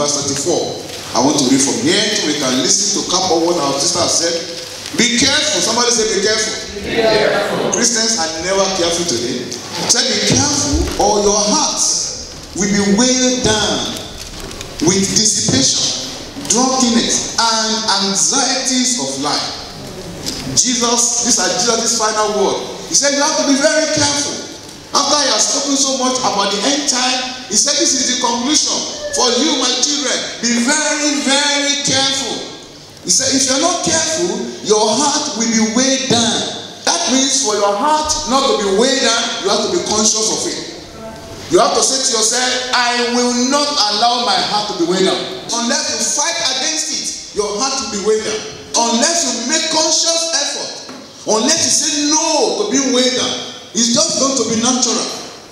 Verse 34. I want to read from here so we can listen to cap of what our sister has said. Be careful. Somebody say be careful. Be careful. Christians are never careful today. Say be careful or your hearts will be weighed down with dissipation, drunkenness, and anxieties of life. Jesus, these are Jesus' final word. He said you have to be very careful. After he has spoken so much about the end time, he said this is the conclusion. For you, my children, be very, very careful. He said if you're not careful, your heart will be weighed down. That means for your heart not to be weighed down, you have to be conscious of it. You have to say to yourself, I will not allow my heart to be weighed down. Unless you fight against it, your heart will be weighed down. Unless you make conscious effort, unless you say no to being weighed down, it's just going to be natural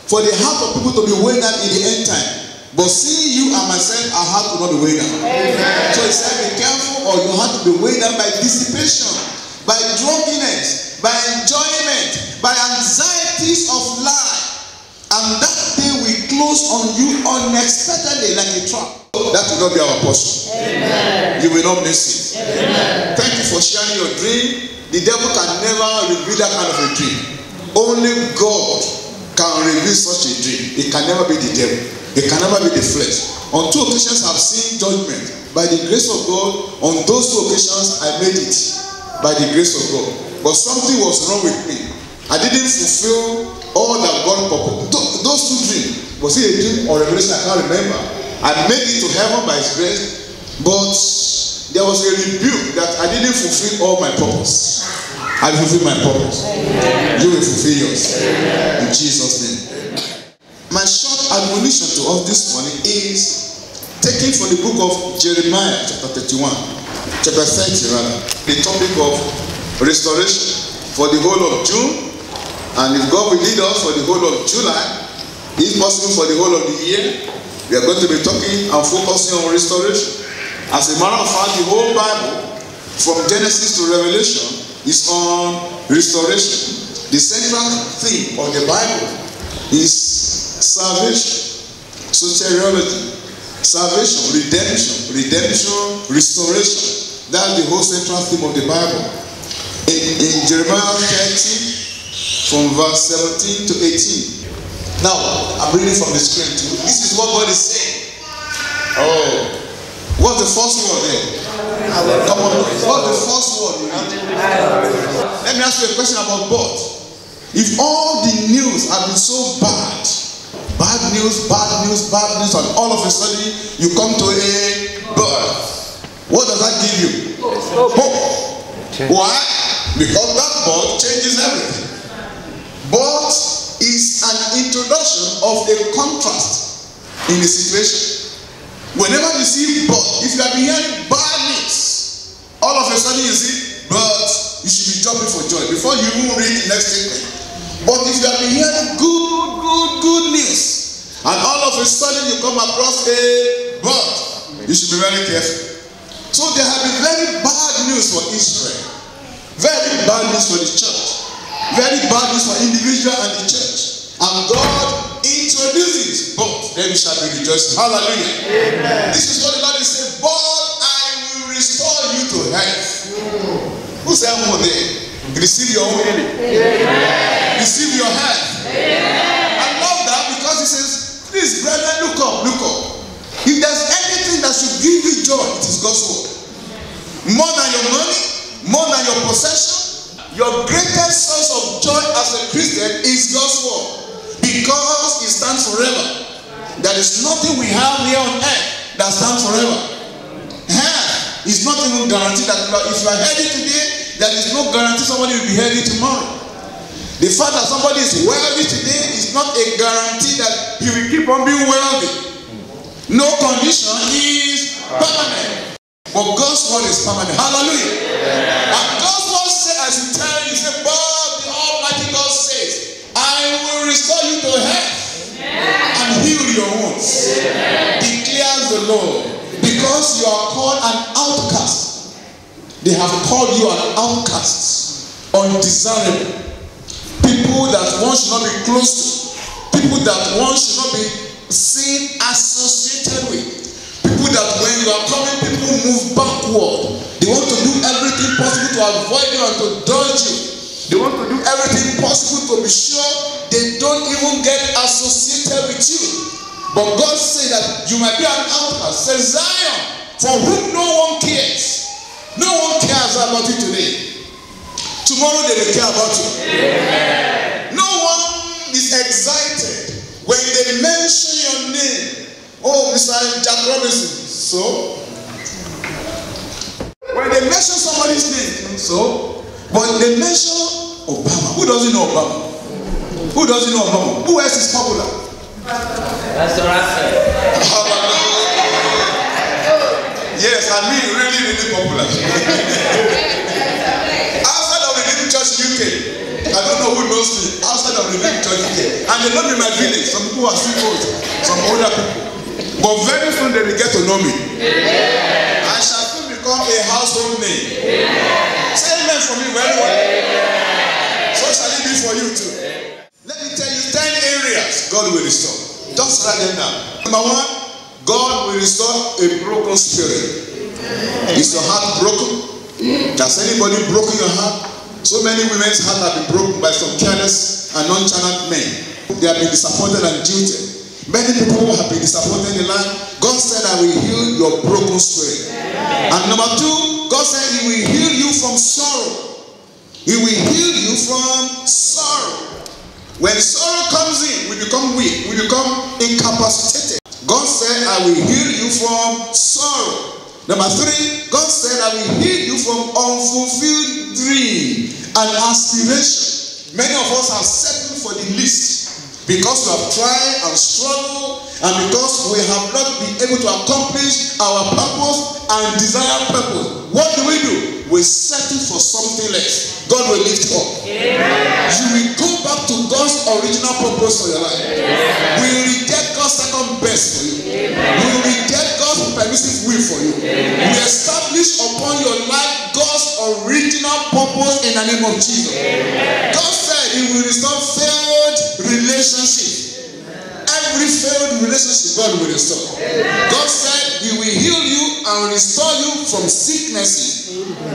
for the heart of people to be weighed down in the end time. But seeing you and myself, our heart will not be weighed down. Amen. So he said, be careful or your heart will be weighed down by dissipation, by drunkenness, by enjoyment, by anxieties of life. And that day will close on you unexpectedly like a trap. That will not be our portion. Amen. You will not miss it. Amen. Thank you for sharing your dream. The devil can never reveal that kind of a dream. Only God can reveal such a dream. It can never be the devil. It can never be the flesh. On 2 occasions I've seen judgment. By the grace of God, on those 2 occasions I made it. By the grace of God. But something was wrong with me. I didn't fulfill all that God purposed. Those 2 dreams. Was it a dream or revelation? I can't remember. I made it to heaven by his grace. But there was a rebuke that I didn't fulfill all my purpose. I will fulfill my purpose. Amen. You will fulfill yours. Amen. In Jesus' name. My short admonition to us this morning is taken from the book of Jeremiah, chapter 31, chapter 30 rather, the topic of restoration for the whole of June, and if God will lead us for the whole of July, if possible for the whole of the year, we are going to be talking and focusing on restoration. As a matter of fact, the whole Bible, from Genesis to Revelation, is on restoration. The central theme of the Bible is salvation, soteriology, salvation, redemption, restoration. That's the whole central theme of the Bible. In Jeremiah 30, from verse 17 to 18. Now, I'm reading from the screen too. This is what God is saying. Oh, what's the first word there? Come on, what's the first word you read? Let me ask you a question about birth. If all the news have been so bad, Bad news, and all of a sudden you come to a birth. What does that give you? Hope. Why? Because that birth changes everything. Birth is an introduction of a contrast in the situation. Whenever you see birth, if you have been hearing bad news, all of a sudden you see birth, you should be jumping for joy before you even read the next statement. But if you have been hearing good news, and all of a sudden you come across a birth, you should be very careful. So there have been very bad news for Israel, very bad news for the church, very bad news for individual and the church. And God introduces both. Then we shall be rejoicing. Hallelujah. Amen. This is what the Lord is saying. But I will restore you to health. Who said more there? Receive your own healing. Receive your health. I love that because he says, please, brethren, look up, look up. If there's anything that should give you joy, it is God's word. More than your money, more than your possession, your greatest source of joy as a Christian is God's word. Because it stands forever. There is nothing we have here on earth that stands forever. Health is not even guaranteed that if you are healthy today, there is no guarantee somebody will be healthy tomorrow. The fact that somebody is wealthy today is not a guarantee that he will keep on being wealthy. No condition is permanent. But God's word is permanent. Hallelujah. And God's word says, as you tell you, say, but the Almighty God says, I will restore you to health and heal your wounds. Declares the Lord. Because you are called an outcast. They have called you an outcast, undesirable. People that one should not be close to. People that one should not be seen associated with. People that when you are coming, people move backward. They want to do everything possible to avoid you and to dodge you. They want to do everything possible to be sure they don't even get associated with you. But God said that you might be an outcast. Says Zion, for whom no one cares. No one cares about you today. Tomorrow they will care about you. Amen. No one is excited when they mention your name. Oh, Mr. Jack Robinson. So, when they mention somebody's name, so, but they mention Obama. Who doesn't know Obama? Who doesn't know Obama? Who else is popular? That's the right. Yes, I mean really popular. Outside of the Living Church UK, I don't know who knows me. Outside of the Living Church UK, and they know me in my village. Some people are still old, some older people. But very soon they will get to know me. I shall soon become a household name. Say amen for me very well. So shall it be for you too. Let me tell you 10 areas God will restore. Just write them down. Number 1, God will restore a broken spirit. Is your heart broken? Has anybody broken your heart? So many women's hearts have been broken by some careless and nonchalant men. They have been disappointed and jilted. Many people have been disappointed in life. God said, I will heal your broken spirit. And number 2, God said he will heal you from sorrow. He will heal you from sorrow. When sorrow comes in, we become weak. We become incapacitated. God said, I will heal you from sorrow. Number 3, God said, I will heal you from unfulfilled dream and aspiration. Many of us have settled for the least because we have tried and struggled, and because we have not been able to accomplish our purpose and desired purpose. What do? We settle for something less. God will lift up. Amen. You will go back to God's original purpose for your life. Amen. We will reject God's second best for you. Amen. We will reject God's permissive will for you. Amen. We establish upon your life God's original purpose in the name of Jesus. Amen. God said he will restore failed relationships. Every failed relationship, God will restore. Amen. God said he will heal you and restore you from sicknesses.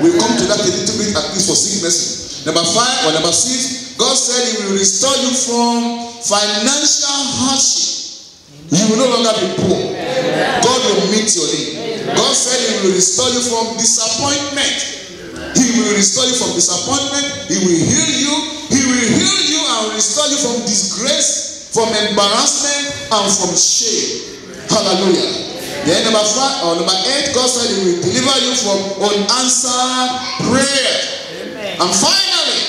We'll come to that a little bit, at least for sicknesses. Number 5 or number 6, God said he will restore you from financial hardship. You will no longer be poor. Amen. God will meet your need. Amen. God said he will restore you from disappointment. He will restore you from disappointment. He will heal you. He will heal you and restore you from disgrace, from embarrassment and from shame. Hallelujah. Then number 8, God said He will deliver you from unanswered prayer. Amen. And finally,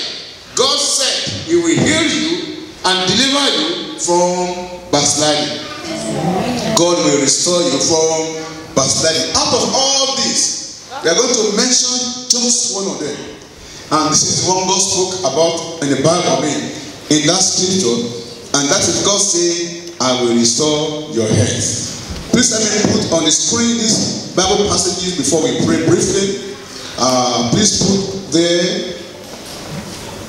God said He will heal you and deliver you from backsliding. God will restore you from backsliding. Out of all this, we are going to mention just one of them. And this is one God spoke about in the Bible, in that scripture. And that is God saying, I will restore your health. Please let me put on the screen these Bible passages before we pray briefly. Please put there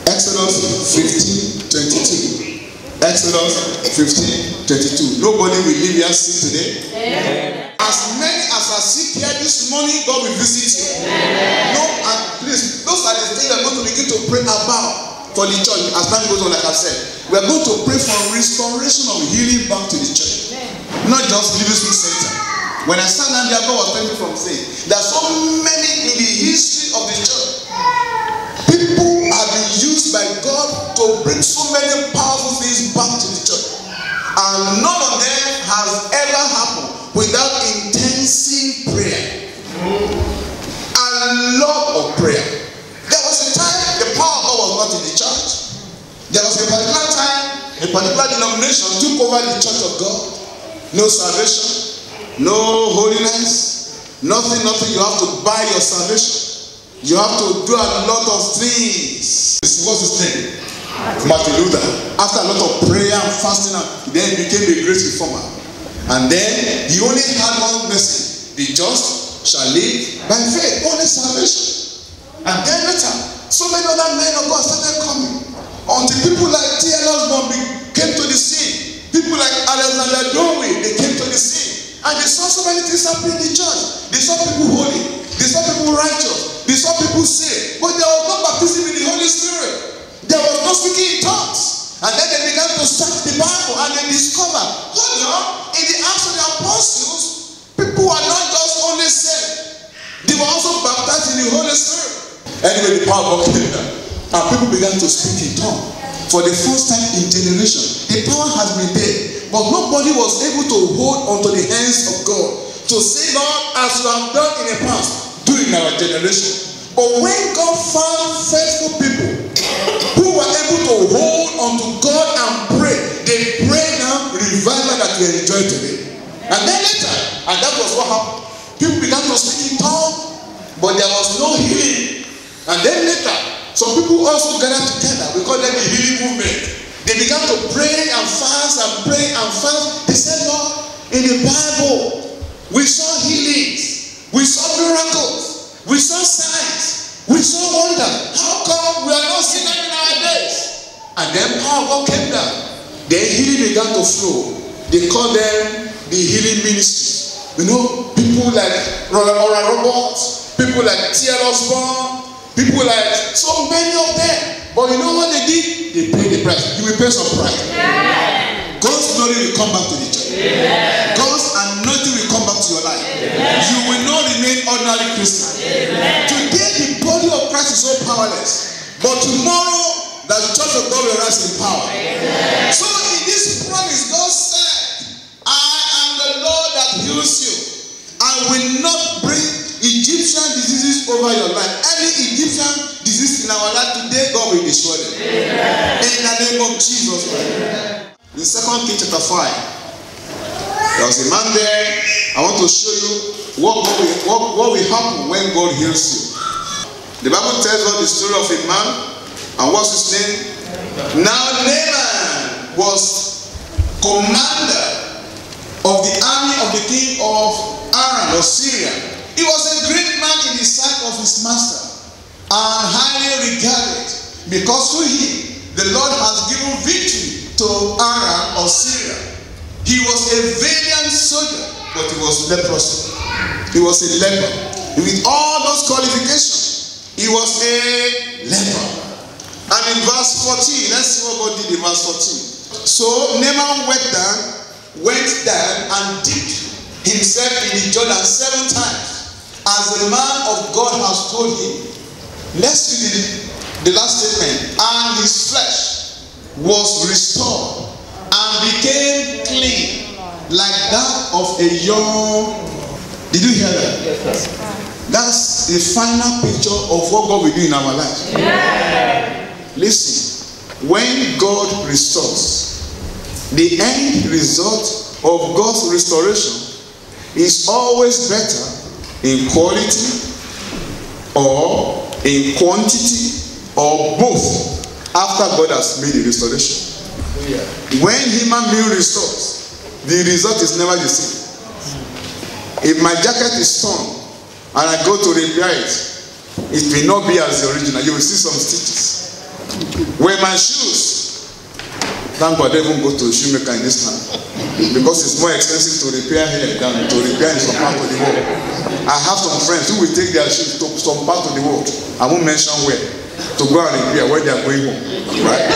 Exodus 15:22. Exodus 15:22. Nobody will leave here sick today. Amen. As many as are sick here this morning, God will visit you. Amen. No, and please, those are the things we are going to begin to pray about for the church. As time goes on, like I said, we are going to pray for restoration of healing back to the church. Not just Living Street Center. When I sat down there, God was telling me from saying, there are so many in the history of the church. People have been used by God to bring so many powerful things back to the church. And none of them has ever happened without intensive prayer. A lot of prayer. There was a time the power of God was not in the church. There was a particular time a particular denomination took over the church of God. No salvation, no holiness, nothing. You have to buy your salvation. You have to do a lot of things. What's his name? Martin Luther. After a lot of prayer and fasting, then he became a great reformer. And then he only had one message: the just shall live by faith. Only salvation. And then later, so many other men of God started coming until people like T.L. Osborne came to the scene. People like Alexander Dowie, they came to the scene. And they saw so many things happening in the church. They saw people holy. They saw people righteous. They saw people saved. But there was no baptism in the Holy Spirit. There was no speaking in tongues. And then they began to study the Bible and they discovered, hold on, in the Acts of the Apostles, people were not just only saved. They were also baptized in the Holy Spirit. Anyway, the power of God came down. And people began to speak in tongues. For the first time in generation, the power has been there, but nobody was able to hold onto the hands of God to say, Lord, as you have done in the past, do in our generation. But when God found faithful people who were able to hold onto God and pray, they pray now revival that we enjoy today. And then later, and that was what happened. People began to speak in tongues, but there was no healing. And then later, some people also gathered together. We call them the healing movement. They began to pray and fast and pray and fast. They said, Lord, in the Bible, we saw healings. We saw miracles. We saw signs. We saw wonders. How come we are not seeing them in our days? And then power of God came down. Then healing began to flow. They call them the healing ministries. You know, people like Oral Roberts, people like T.L. Osborne, people like so many of them. But you know what they did? They paid the price. You will pay some price. Yeah. God's glory will come back to the church. Yeah. God's anointing will come back to your life. Yeah. You will not remain ordinary Christian. Yeah. Today the body of Christ is so powerless. But tomorrow the church of God will rise in power. Yeah. So in this promise, God said, I am the Lord that heals you. I will not bring Egyptian diseases over your life. Any Egyptian disease in our life today, God will destroy them. Amen. In the name of Jesus. Amen. In 2 Kings chapter 5, there was a man there. I want to show you what will happen when God heals you. The Bible tells us the story of a man, and what's his name? Now Naaman was commander of the army of the king of Aram or Syria. He was a great man in the sight of his master and highly regarded, because through him the Lord has given victory to Aram or Syria. He was a valiant soldier, but he was leprosy. He was a leper. With all those qualifications, he was a leper. And in verse 14, let's see what God did in verse 14. So Naaman went down and dipped himself in the Jordan 7 times, as the man of God has told him. Let's read the last statement. And his flesh was restored, and and became clean, like that of a young. Did you hear that? Yes, sir. That's the final picture of what God will do in our life. Yeah. Listen, when God restores, the end result of God's restoration is always better in quality or in quantity or both after God has made the restoration. Yeah. When human being restores, the result is never the same. If my jacket is torn and I go to repair it, it may not be as the original. You will see some stitches. When my shoes, thank God I don't even go to a shoemaker in this time, because it's more expensive to repair here than to repair in some part of the world. I have some friends who will take their shoes to some part of the world, I won't mention where, to go and repair where they are going home, right?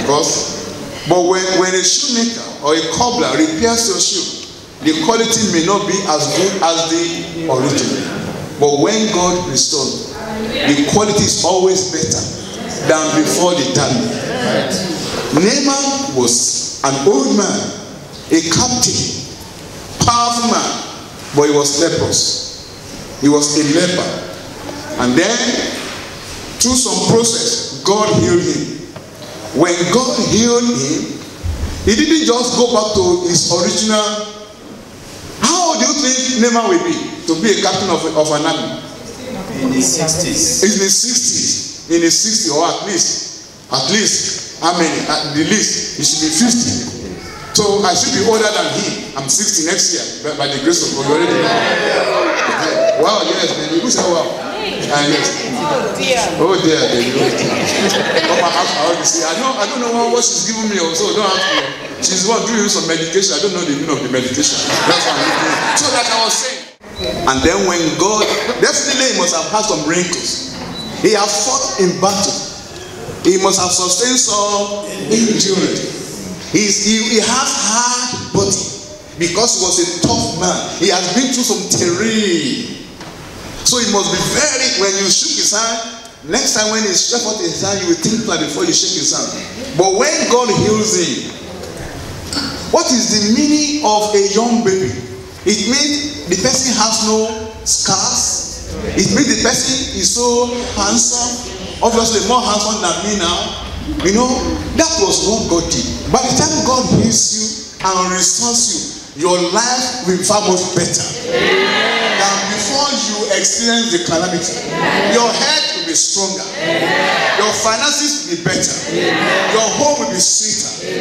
But when a shoemaker or a cobbler repairs your shoe, the quality may not be as good as the original. But when God restores, the quality is always better than before the damage. Naaman was an old man, a captain, powerful man, but he was leprous. He was a leper. And then, through some process, God healed him. When God healed him, he didn't just go back to his original. How do you think Naaman will be to be a captain of an army? In his 60s. In his 60s. In his 60s, or at least, how many? At the least, he should be 50. So I should be older than him. I'm 60 next year, by the grace of God. Already. Okay. Wow, yes, baby. Who said wow? Yes. Oh dear, baby. Come and ask her how to say. I don't know what she's giving me, so don't ask me. She's the one doing some medication. I don't know the meaning of the medication. That's what I'm doing. So like I was saying. And then when God, definitely he must have had some wrinkles. He has fought in battle. He must have sustained some injury. He has hard body because he was a tough man. He has been through some terrain. So he must be very, when you shook his hand, next time when he stretched out his hand, you will think that before you shake his hand. But when God heals him, what is the meaning of a young baby? It means the person has no scars. It means the person is so handsome, obviously more handsome than me now. You know, that was what God did. By the time God heals you and restores you, your life will be far much better than before you experience the calamity. Your head will be stronger. Your finances will be better. Your home will be sweeter.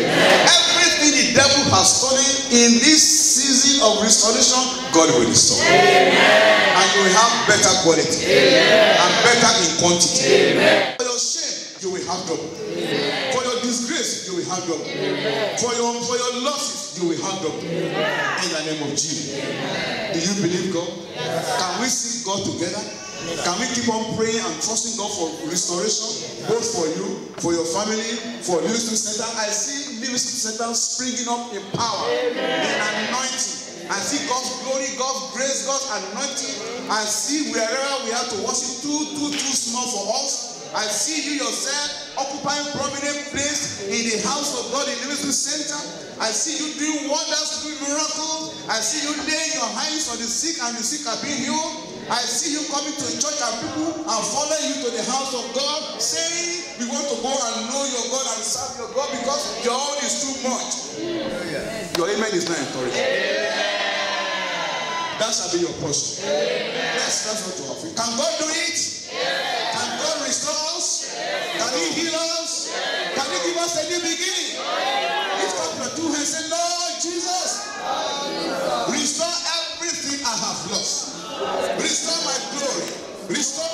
Everything the devil has stolen in this season of restoration, God will restore. And you will have better quality and better in quantity. For your shame, you will have double. For your disgrace, you will have double. For your losses, you will have double. In the name of Jesus. Do you believe God? Can we seek God together? Can we keep on praying and trusting God for restoration, both for you, for your family, for Living Center? I see Living Center springing up in power, in anointing. I see God's glory, God's grace, God's anointing. I see wherever we have to worship too small for us. I see you yourself occupying prominent place in the house of God in Living Center. I see you doing wonders, doing miracles. I see you laying your hands on the sick and the sick are being healed. I see you coming to church and people are following you to the house of God, saying, we want to go and know your God and serve your God because your own is too much. Your amen is not encouraging. That shall be your portion. That's what you offer. Can God do it? Can God restore us? Can He heal us? Can He give us a new beginning? Lift up your two hands and say, Lord Jesus, restore everything I have lost. Restore my glory. Restore